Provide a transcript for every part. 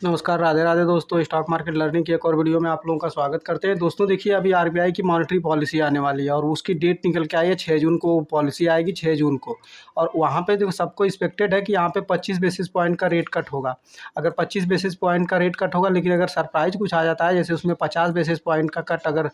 नमस्कार, राधे राधे दोस्तों। Stock market learning की एक और वीडियो में आप लोगों का स्वागत करते हैं। दोस्तों देखिए, अभी आरबीआई की मॉनेटरी पॉलिसी आने वाली है और उसकी डेट निकल के आई है 6 जून को। पॉलिसी आएगी 6 जून को और वहाँ पे जो सबको एक्सपेक्टेड है कि यहाँ पे 25 बेसिस पॉइंट का रेट कट होगा। अगर 25 बेसिस पॉइंट का रेट कट होगा, लेकिन अगर सरप्राइज़ कुछ आ जाता है, जैसे उसमें 50 बेसिस पॉइंट का कट अगर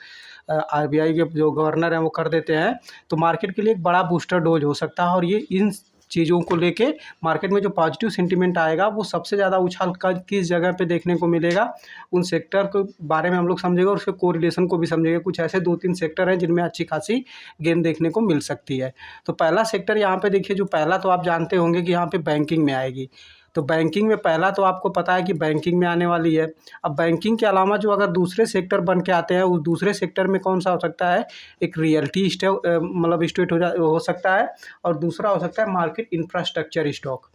आरबीआई के जो गवर्नर हैं वो कर देते हैं, तो मार्केट के लिए एक बड़ा बूस्टर डोज हो सकता है। और ये इन चीज़ों को लेके मार्केट में जो पॉजिटिव सेंटीमेंट आएगा वो सबसे ज़्यादा उछाल किस जगह पे देखने को मिलेगा, उन सेक्टर के बारे में हम लोग समझेंगे और उसके कोरिलेशन को भी समझेंगे। कुछ ऐसे 2-3 सेक्टर हैं जिनमें अच्छी खासी गेन देखने को मिल सकती है। तो पहला सेक्टर यहाँ पे देखिए, जो पहला तो आप जानते होंगे कि यहाँ पे बैंकिंग में आएगी। तो बैंकिंग में पहला तो आपको पता है कि बैंकिंग में आने वाली है। अब बैंकिंग के अलावा जो अगर दूसरे सेक्टर बन के आते हैं, उस दूसरे सेक्टर में कौन सा हो सकता है, एक रियल्टी मतलब स्टेट हो सकता है, और दूसरा हो सकता है मार्केट इंफ्रास्ट्रक्चर स्टॉक।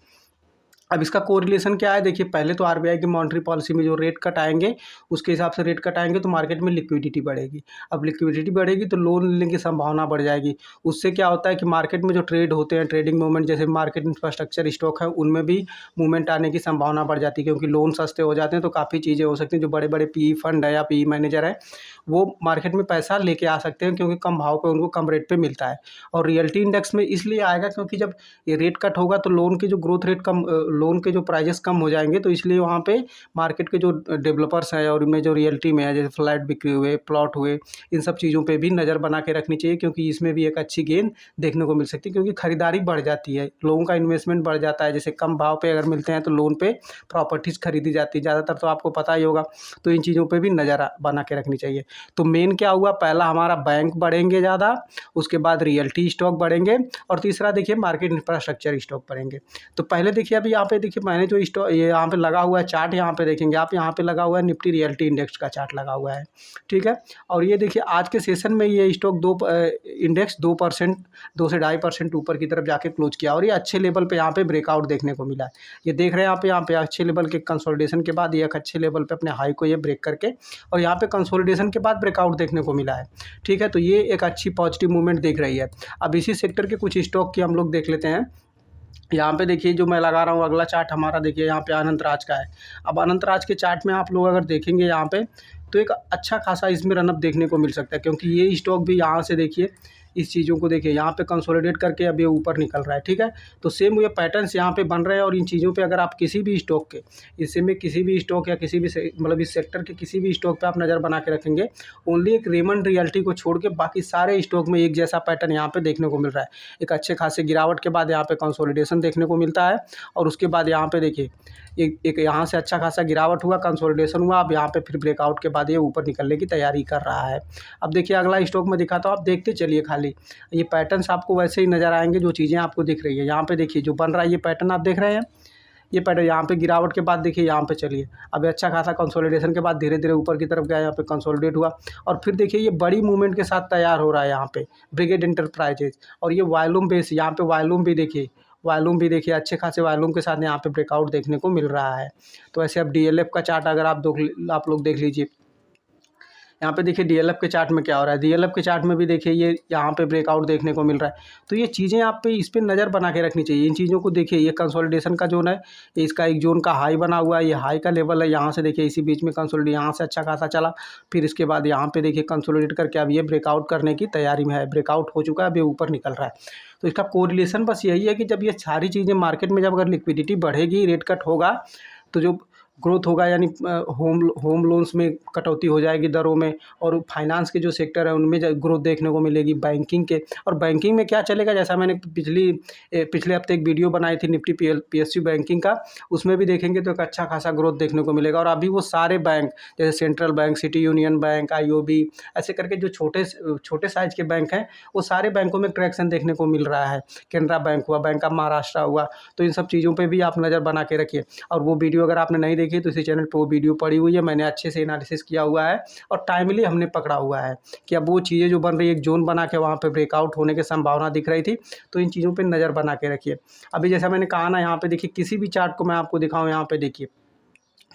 अब इसका कोरिलेशन क्या है, देखिए पहले तो आरबीआई की मॉनेटरी पॉलिसी में जो रेट कट आएंगे, उसके हिसाब से रेट कट आएंगे तो मार्केट में लिक्विडिटी बढ़ेगी। अब लिक्विडिटी बढ़ेगी तो लोन लेने की संभावना बढ़ जाएगी। उससे क्या होता है कि मार्केट में जो ट्रेड होते हैं, ट्रेडिंग मूवमेंट, जैसे मार्केट इंफ्रास्ट्रक्चर स्टॉक है, उनमें भी मूवमेंट आने की संभावना बढ़ जाती है, क्योंकि लोन सस्ते हो जाते हैं। तो काफ़ी चीज़ें हो सकती हैं। जो बड़े बड़े पी फंड है या पी मैनेजर है, वो मार्केट में पैसा लेके आ सकते हैं, क्योंकि कम भाव पर उनको कम रेट पर मिलता है। और रियल्टी इंडेक्स में इसलिए आएगा क्योंकि जब ये रेट कट होगा तो लोन की जो ग्रोथ रेट कम, लोन के जो प्राइजेस कम हो जाएंगे, तो इसलिए वहाँ पे मार्केट के जो डेवलपर्स हैं और इनमें जो रियल्टी में है, जैसे फ्लैट बिक्री हुए, प्लॉट हुए, इन सब चीज़ों पे भी नज़र बना के रखनी चाहिए, क्योंकि इसमें भी एक अच्छी गेन देखने को मिल सकती है। क्योंकि खरीदारी बढ़ जाती है, लोगों का इन्वेस्टमेंट बढ़ जाता है। जैसे कम भाव पे अगर मिलते हैं तो लोन पे प्रॉपर्टीज़ खरीदी जाती है ज़्यादातर, तो आपको पता ही होगा। तो इन चीज़ों पर भी नज़र बना के रखनी चाहिए। तो मेन क्या हुआ, पहला हमारा बैंक बढ़ेंगे ज़्यादा, उसके बाद रियल्टी स्टॉक बढ़ेंगे, और तीसरा देखिए मार्केट इंफ्रास्ट्रक्चर स्टॉक बढ़ेंगे। तो पहले देखिए, अभी यहाँ पे देखिए मैंने जो स्टॉक ये यहाँ पे लगा हुआ है चार्ट, यहाँ पे देखेंगे आप, यहाँ पे लगा हुआ है निफ्टी रियल्टी इंडेक्स का चार्ट लगा हुआ है, ठीक है। और ये देखिए आज के सेशन में ये स्टॉक इंडेक्स 2%, 2 से 2.5% ऊपर की तरफ जाके क्लोज किया, और ये अच्छे लेवल पे यहाँ पे ब्रेकआउट देखने को मिला है। ये देख रहे हैं यहाँ पे अच्छे लेवल के कंसोलिडेशन के बाद ये एक अच्छे लेवल पे अपने हाई को ये ब्रेक करके, और यहाँ पे कंसोलिडेशन के बाद ब्रेकआउट देखने को मिला है, ठीक है। तो ये एक अच्छी पॉजिटिव मूवमेंट दिख रही है। अब इसी सेक्टर के कुछ स्टॉक की हम लोग देख लेते हैं। यहाँ पे देखिए जो मैं लगा रहा हूँ अगला चार्ट हमारा, देखिए यहाँ पे अनंत राज का है। अब अनंत राज के चार्ट में आप लोग अगर देखेंगे यहाँ पे, तो एक अच्छा खासा इसमें रनअप देखने को मिल सकता है, क्योंकि ये स्टॉक भी यहाँ से देखिए, इस चीज़ों को देखिए, यहाँ पे कंसोलिडेट करके अब ये ऊपर निकल रहा है, ठीक है। तो सेम ये पैटर्न्स यहाँ पे बन रहे हैं, और इन चीज़ों पे अगर आप किसी भी स्टॉक के, इससे में किसी भी स्टॉक या किसी भी मतलब इस सेक्टर के किसी भी स्टॉक पे आप नज़र बना के रखेंगे, ओनली एक रेमंड रियल्टी को छोड़ के बाकी सारे स्टॉक में एक जैसा पैटर्न यहाँ पे देखने को मिल रहा है। एक अच्छे खासे गिरावट के बाद यहाँ पे कंसोलिडेशन देखने को मिलता है, और उसके बाद यहाँ पे देखिए एक यहाँ से अच्छा खासा गिरावट हुआ, कंसोलिडेशन हुआ, अब यहाँ पे फिर ब्रेकआउट के बाद ये ऊपर निकलने की तैयारी कर रहा है। अब देखिए अगला स्टॉक में दिखाता हूँ, आप देखते चलिए खाली, ये पैटर्न्स आपको वैसे ही नज़र आएंगे जो चीज़ें आपको दिख रही है। यहाँ पे देखिए जो बन रहा है, ये पैटर्न आप देख रहे हैं, ये पैटर्न यहाँ पे गिरावट के बाद देखिए यहाँ पे चलिए, अब अच्छा खासा कंसोलिडेशन के बाद धीरे धीरे ऊपर की तरफ गया, यहाँ पे कंसोलिडेट हुआ, और फिर देखिए ये बड़ी मूवमेंट के साथ तैयार हो रहा है यहाँ पे ब्रिगेड इंटरप्राइजेज। और ये वॉल्यूम बेस, यहाँ पे वॉल्यूम भी देखिए, वॉल्यूम भी देखिए अच्छे खासे वॉल्यूम के साथ यहाँ पे ब्रेकआउट देखने को मिल रहा है। तो ऐसे अब डीएलएफ का चार्ट अगर आप लोग देख लीजिए, यहाँ पे देखिए डीएलएफ के चार्ट में क्या हो रहा है। डीएलएफ के चार्ट में भी देखिए ये यहाँ पे ब्रेकआउट देखने को मिल रहा है। तो ये चीज़ें आप पे इस पे नज़र बना के रखनी चाहिए। इन चीज़ों को देखिए, ये कंसोलिडेशन का जोन है, इसका एक जोन का हाई बना हुआ है, ये हाई का लेवल है। यहाँ से देखिए इसी बीच में कंसोलिडेट यहाँ से अच्छा खासा चला, फिर इसके बाद यहाँ पे देखिए कंसोलिडेट करके अब ये ब्रेकआउट करने की तैयारी में है, ब्रेकआउट हो चुका है, अब ये ऊपर निकल रहा है। तो इसका कोरिलेशन बस यही है कि जब ये सारी चीज़ें मार्केट में, जब अगर लिक्विडिटी बढ़ेगी, रेट कट होगा, तो जो ग्रोथ होगा, यानी होम लोन्स में कटौती हो जाएगी दरों में, और फाइनेंस के जो सेक्टर है उनमें ग्रोथ देखने को मिलेगी बैंकिंग के। और बैंकिंग में क्या चलेगा, जैसा मैंने पिछले हफ्ते एक वीडियो बनाई थी निफ्टी पीएसयू बैंकिंग का, उसमें भी देखेंगे तो एक अच्छा खासा ग्रोथ देखने को मिलेगा। और अभी वो सारे बैंक, जैसे central bank, city union bank, IOB, ऐसे करके जो छोटे साइज के बैंक हैं, वो सारे बैंकों में ट्रैक्शन देखने को मिल रहा है। कैनरा बैंक हुआ, बैंक ऑफ महाराष्ट्र हुआ, तो इन सब चीज़ों पर भी आप नज़र बना के रखिए। और वो वीडियो अगर आपने नहीं देखी तो इसी चैनल पे वो वीडियो पड़ी हुई है, मैंने अच्छे से एनालिसिस किया हुआ है, और टाइमली हमने पकड़ा हुआ है कि अब वो चीज़ें जो बन रही है, एक जोन बना के वहाँ पे ब्रेकआउट होने की संभावना दिख रही थी। तो इन चीज़ों पे नज़र बना के रखिए। अभी जैसा मैंने कहा ना, यहाँ पे देखिए किसी भी चार्ट को मैं आपको दिखाऊँ, यहाँ पे देखिए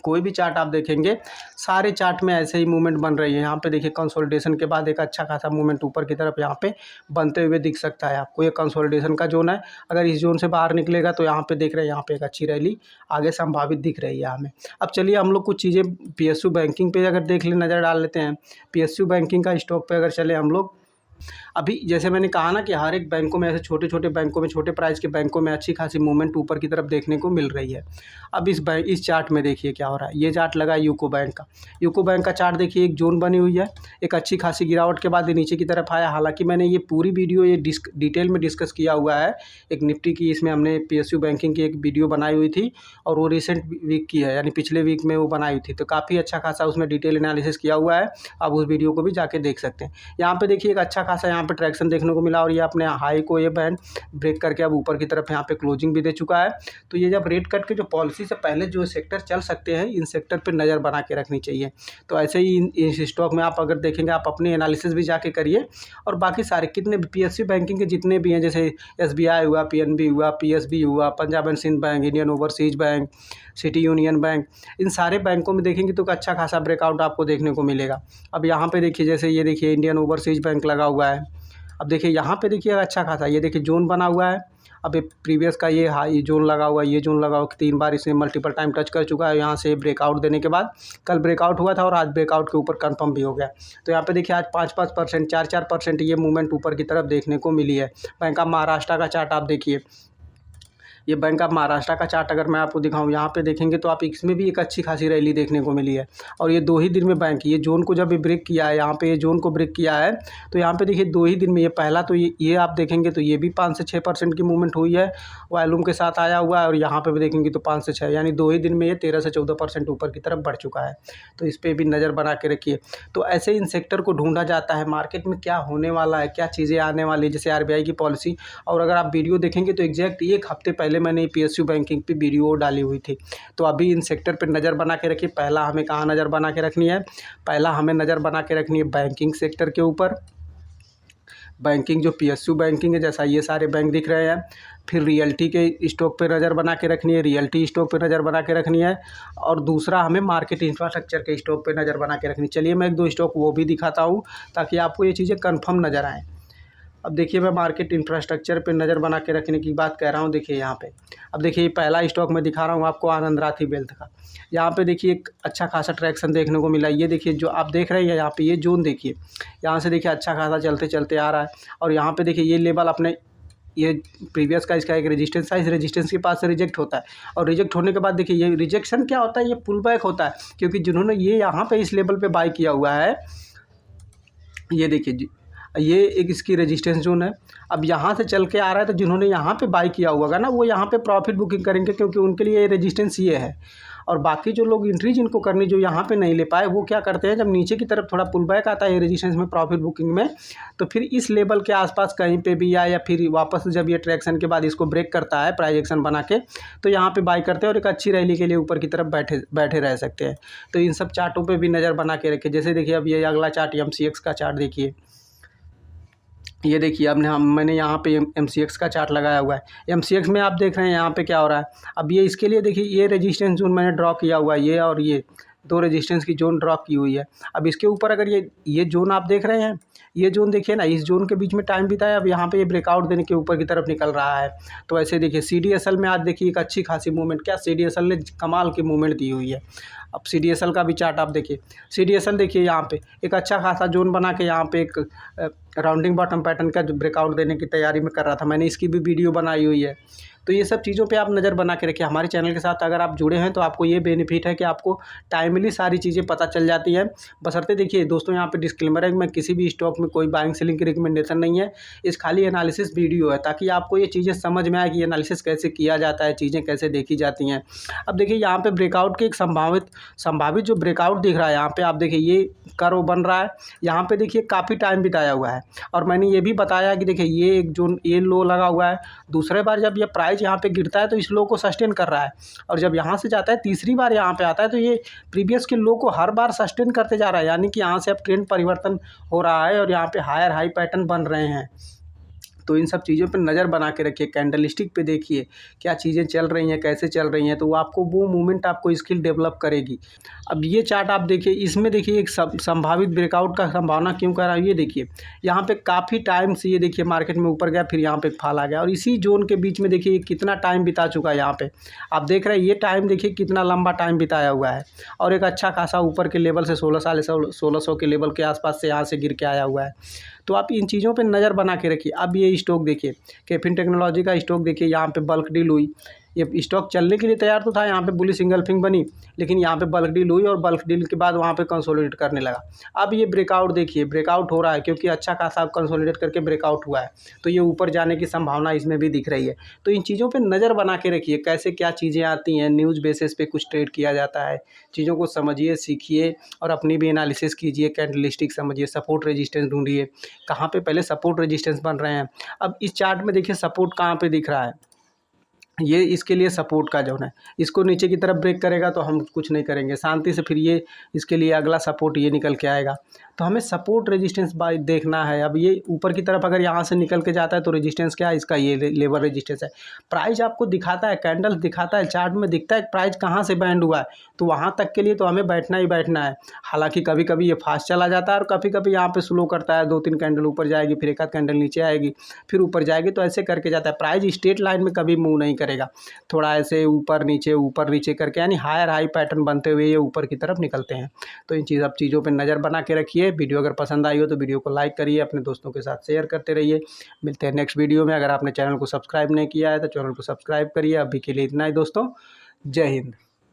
कोई भी चार्ट आप देखेंगे सारे चार्ट में ऐसे ही मूवमेंट बन रही है। यहाँ पे देखिए कंसोलिडेशन के बाद एक अच्छा खासा मूवमेंट ऊपर की तरफ यहाँ पे बनते हुए दिख सकता है आपको। ये कंसोलिडेशन का जोन है, अगर इस जोन से बाहर निकलेगा तो यहाँ पे देख रहे हैं यहाँ पे एक अच्छी रैली आगे संभावित दिख रही है हमें। अब चलिए हम लोग कुछ चीज़ें PSU बैंकिंग पे अगर देख ले, नज़र डाल लेते हैं। PSU बैंकिंग का स्टॉक पे अगर चले हम लोग, अभी जैसे मैंने कहा ना कि हर एक बैंकों में, ऐसे छोटे छोटे बैंकों में, छोटे प्राइस के बैंकों में अच्छी खासी मूवमेंट ऊपर की तरफ देखने को मिल रही है। अब इस चार्ट में देखिए क्या हो रहा है। ये चार्ट लगा यूको बैंक का। यूको बैंक का चार्ट देखिए, एक जोन बनी हुई है, एक अच्छी खासी गिरावट के बाद ये नीचे की तरफ आया। हालांकि मैंने ये पूरी वीडियो ये डिटेल में डिस्कस किया हुआ है एक निफ्टी की, इसमें हमने PSU बैंकिंग की एक वीडियो बनाई हुई थी और वो रिसेंट वीक की है, यानी पिछले वीक में वो बनाई हुई थी। तो काफ़ी अच्छा खासा उसमें डिटेल एनालिसिस किया हुआ है, आप उस वीडियो को भी जाके देख सकते हैं। यहाँ पे देखिए एक अच्छा खासा यहाँ पे ट्रैक्शन देखने को मिला और ये अपने हाई को ये बैंड ब्रेक करके अब ऊपर की तरफ यहाँ पे क्लोजिंग भी दे चुका है। तो ये जब रेट कट के जो पॉलिसी से पहले जो सेक्टर चल सकते हैं, इन सेक्टर पे नज़र बना के रखनी चाहिए। तो ऐसे ही इस स्टॉक में आप अगर देखेंगे, आप अपनी एनालिसिस भी जाके करिए। और बाकी सारे कितने भी PSU बैंकिंग के जितने भी हैं, जैसे SBI हुआ, PNB हुआ, PSB हुआ, Punjab and Sind bank, Indian overseas bank, city union bank, इन सारे बैंकों में देखेंगे तो अच्छा खासा ब्रेकआउट आपको देखने को मिलेगा। अब यहाँ पे देखिए, जैसे ये देखिए इंडियन ओवरसीज बैंक लगा हुआ है। अब देखिए यहाँ पे देखिए अच्छा खासा ये देखिए जोन बना हुआ है। अब ये प्रीवियस का ये हाई जोन लगा हुआ है, ये जोन लगा हुआ, 3 बार इसे मल्टीपल टाइम टच कर चुका है। यहाँ से ब्रेकआउट देने के बाद कल ब्रेकआउट हुआ था और आज ब्रेकआउट के ऊपर कंफर्म भी हो गया। तो यहाँ पे देखिए आज 5-5%, 4-4% ये मूवमेंट ऊपर की तरफ देखने को मिली है। बैंक ऑफ महाराष्ट्र का चार्ट आप देखिए, ये बैंक ऑफ महाराष्ट्र का चार्ट अगर मैं आपको दिखाऊं, यहाँ पे देखेंगे तो आप इसमें भी एक अच्छी खासी रैली देखने को मिली है। और ये 2 ही दिन में बैंक ये जोन को जब ये ब्रेक किया है, यहाँ पे ये जोन को ब्रेक किया है, तो यहाँ पे देखिए 2 ही दिन में ये पहला तो ये आप देखेंगे तो ये भी 5 से 6% की मूवमेंट हुई है, वॉल्यूम के साथ आया हुआ है। और यहाँ पे भी देखेंगे तो 5 से 6, यानी 2 ही दिन में ये 13 से 14% ऊपर की तरफ बढ़ चुका है। तो इस पर भी नज़र बना के रखिए। तो ऐसे इन सेक्टर को ढूंढा जाता है, मार्केट में क्या होने वाला है, क्या चीज़ें आने वाली है, जैसे RBI की पॉलिसी। और अगर आप वीडियो देखेंगे तो एग्जैक्ट 1 हफ्ते पहले मैंने PSU बैंकिंग पे वीडियो डाली हुई थी। तो अभी इन सेक्टर पे नज़र बना के रखिए। पहला हमें कहाँ नज़र बना के रखनी है, पहला हमें नज़र बना के रखनी है बैंकिंग सेक्टर के ऊपर। बैंकिंग जो PSU बैंकिंग है, जैसा ये सारे बैंक दिख रहे हैं। फिर रियल्टी के स्टॉक पे नज़र बना के रखनी है, रियल्टी स्टॉक पे नज़र बना के रखनी है। और दूसरा हमें मार्केट इंफ्रास्ट्रक्चर के स्टॉक पे नज़र बना के रखनी है। चलिए मैं 1-2 स्टॉक वो भी दिखाता हूँ ताकि आपको ये चीज़ें कन्फर्म नज़र आएँ। अब देखिए मैं मार्केट इंफ्रास्ट्रक्चर पे नज़र बना के रखने की बात कह रहा हूँ। देखिए यहाँ पे, अब देखिए पहला स्टॉक मैं दिखा रहा हूँ आपको, आनंद राथी वेल्थ का। यहाँ पे देखिए एक अच्छा खासा ट्रैक्शन देखने को मिला। ये देखिए जो आप देख रहे हैं यहाँ पे, ये जोन देखिए, यहाँ से देखिए अच्छा खासा चलते चलते आ रहा है। और यहाँ पे देखिए ये लेवल अपने, ये प्रीवियस का इसका एक रेजिस्टेंस था, इस रेजिस्टेंस के पास से रिजेक्ट होता है। और रिजेक्ट होने के बाद देखिए ये रिजेक्शन क्या होता है, ये पुल बैक होता है। क्योंकि जिन्होंने ये यहाँ पे इस लेवल पे बाई किया हुआ है, ये देखिए ये एक इसकी रेजिस्टेंस जोन है। अब यहाँ से चल के आ रहा है, तो जिन्होंने यहाँ पे बाई किया हुआ है ना, वो यहाँ पे प्रॉफिट बुकिंग करेंगे, क्योंकि उनके लिए ये रेजिस्टेंस ये है। और बाकी जो लोग एंट्री जिनको करनी, जो यहाँ पे नहीं ले पाए, वो क्या करते हैं, जब नीचे की तरफ थोड़ा पुल बैक आता है रेजिस्टेंस में, प्रॉफिट बुकिंग में, तो फिर इस लेवल के आसपास कहीं पे भी या फिर वापस जब ये ट्रैक्शन के बाद इसको ब्रेक करता है प्राइस एक्शन बना के, तो यहाँ पे बाई करते हैं और एक अच्छी रैली के लिए ऊपर की तरफ बैठे रह सकते हैं। तो इन सब चार्टों पर भी नज़र बना के रखें। जैसे देखिए अब ये अगला चार्ट MCX का चार्ट देखिए, ये देखिए अब मैंने यहाँ पे MCX का चार्ट लगाया हुआ है। MCX में आप देख रहे हैं यहाँ पे क्या हो रहा है। अब ये इसके लिए देखिए ये रेजिस्टेंस जोन मैंने ड्रॉ किया हुआ है, ये और ये 2 रेजिस्टेंस की जोन ड्रॉ की हुई है। अब इसके ऊपर अगर ये जोन आप देख रहे हैं, ये जोन देखिए ना, इस जोन के बीच में टाइम बिताया, अब यहाँ पे ये ब्रेकआउट देने के ऊपर की तरफ निकल रहा है। तो ऐसे देखिए CDSL में आज देखिए एक अच्छी खासी मूवमेंट, क्या CDSL ने कमाल की मूवमेंट दी हुई है। अब CDSL का भी चार्ट आप देखिए, CDSL देखिए यहाँ पे एक अच्छा खासा जोन बना के यहाँ पे एक राउंडिंग बॉटम पैटर्न का ब्रेकआउट देने की तैयारी में कर रहा था। मैंने इसकी भी वीडियो बनाई हुई है। तो ये सब चीज़ों पे आप नज़र बना के रखिए। हमारे चैनल के साथ अगर आप जुड़े हैं तो आपको ये बेनिफिट है कि आपको टाइमली सारी चीज़ें पता चल जाती हैं। बशर्ते देखिए दोस्तों, यहाँ पे डिस्क्लेमर है कि मैं किसी भी स्टॉक में कोई बाइंग सेलिंग की रिकमेंडेशन नहीं है, इस खाली एनालिसिस वीडियो है, ताकि आपको ये चीज़ें समझ में आए कि एनालिसिस कैसे किया जाता है, चीज़ें कैसे देखी जाती हैं। अब देखिए यहाँ पे ब्रेकआउट की एक संभावित जो ब्रेकआउट दिख रहा है, यहाँ पे आप देखिए ये कर्व बन रहा है। यहाँ पे देखिए काफ़ी टाइम बिताया हुआ है। और मैंने ये भी बताया कि देखिए ये एक जोन, ये लो लगा हुआ है। दूसरे बार जब ये प्राइस यहाँ पे गिरता है तो इस लो को सस्टेन कर रहा है, और जब यहाँ से जाता है तीसरी बार यहाँ पे आता है, तो ये प्रीवियस के लो को हर बार सस्टेन करते जा रहा है। यानी कि यहाँ से अब ट्रेंड परिवर्तन हो रहा है और यहाँ पे हायर हाई पैटर्न बन रहे हैं। तो इन सब चीज़ों पे नज़र बना के रखिए, कैंडलस्टिक पे देखिए क्या चीज़ें चल रही हैं, कैसे चल रही हैं, तो आपको वो मूवमेंट आपको स्किल डेवलप करेगी। अब ये चार्ट आप देखिए, इसमें देखिए एक संभावित ब्रेकआउट का संभावना क्यों कर रहा है, ये देखिए यहाँ पे काफ़ी टाइम से ये देखिए मार्केट में ऊपर गया, फिर यहाँ पे फॉल आ गया, और इसी जोन के बीच में देखिए कितना टाइम बिता चुका है यहाँ पे। आप देख रहे हैं ये टाइम देखिए कितना लंबा टाइम बिताया हुआ है, और एक अच्छा खासा ऊपर के लेवल से 1600 के लेवल के आसपास से यहाँ से गिर के आया हुआ है। तो आप इन चीज़ों पे नज़र बना के रखिए। अब ये स्टॉक देखिए, कैफिन टेक्नोलॉजी का स्टॉक देखिए, यहाँ पे बल्क डील हुई, ये स्टॉक चलने के लिए तैयार तो था, यहाँ पे बुलिश इंगल्फिंग बनी, लेकिन यहाँ पे बल्क डील हुई, और बल्क डील के बाद वहाँ पे कंसोलिडेट करने लगा। अब ये ब्रेकआउट देखिए, ब्रेकआउट हो रहा है, क्योंकि अच्छा खासा कंसोलिडेट करके ब्रेकआउट हुआ है, तो ये ऊपर जाने की संभावना इसमें भी दिख रही है। तो इन चीज़ों पे नज़र बना के रखिए, कैसे क्या चीज़ें आती हैं, न्यूज़ बेसिस पे कुछ ट्रेड किया जाता है, चीज़ों को समझिए, सीखिए, और अपनी भी एनालिसिस कीजिए, कैंडलस्टिक समझिए, सपोर्ट रेजिस्टेंस ढूंढिए, कहाँ पे पहले सपोर्ट रेजिस्टेंस बन रहे हैं। अब इस चार्ट में देखिए सपोर्ट कहाँ पे दिख रहा है, ये इसके लिए सपोर्ट का जोन है, इसको नीचे की तरफ ब्रेक करेगा तो हम कुछ नहीं करेंगे, शांति से फिर ये इसके लिए अगला सपोर्ट ये निकल के आएगा। तो हमें सपोर्ट रेजिस्टेंस बाय देखना है। अब ये ऊपर की तरफ अगर यहाँ से निकल के जाता है तो रेजिस्टेंस क्या है इसका, ये लेवल रेजिस्टेंस है। प्राइस आपको दिखाता है, कैंडल दिखाता है, चार्ट में दिखता है प्राइस कहाँ से बैंड हुआ है, तो वहाँ तक के लिए तो हमें बैठना ही बैठना है। हालांकि कभी कभी ये फास्ट चला जाता है, और कभी कभी यहाँ पे स्लो करता है, 2-3 कैंडल ऊपर जाएगी, फिर एक आध कैंडल नीचे आएगी, फिर ऊपर जाएगी, तो ऐसे करके जाता है। प्राइस स्ट्रेट लाइन में कभी मूव नहीं करेगा, थोड़ा ऐसे ऊपर नीचे करके, यानी हायर हाई पैटर्न बनते हुए ये ऊपर की तरफ निकलते हैं। तो इन चीज़ों पे नज़र बना के रखिए। वीडियो अगर पसंद आई हो तो वीडियो को लाइक करिए, अपने दोस्तों के साथ शेयर करते रहिए। मिलते हैं नेक्स्ट वीडियो में। अगर आपने चैनल को सब्सक्राइब नहीं किया है तो चैनल को सब्सक्राइब करिए। अभी के लिए इतना ही दोस्तों, जय हिंद।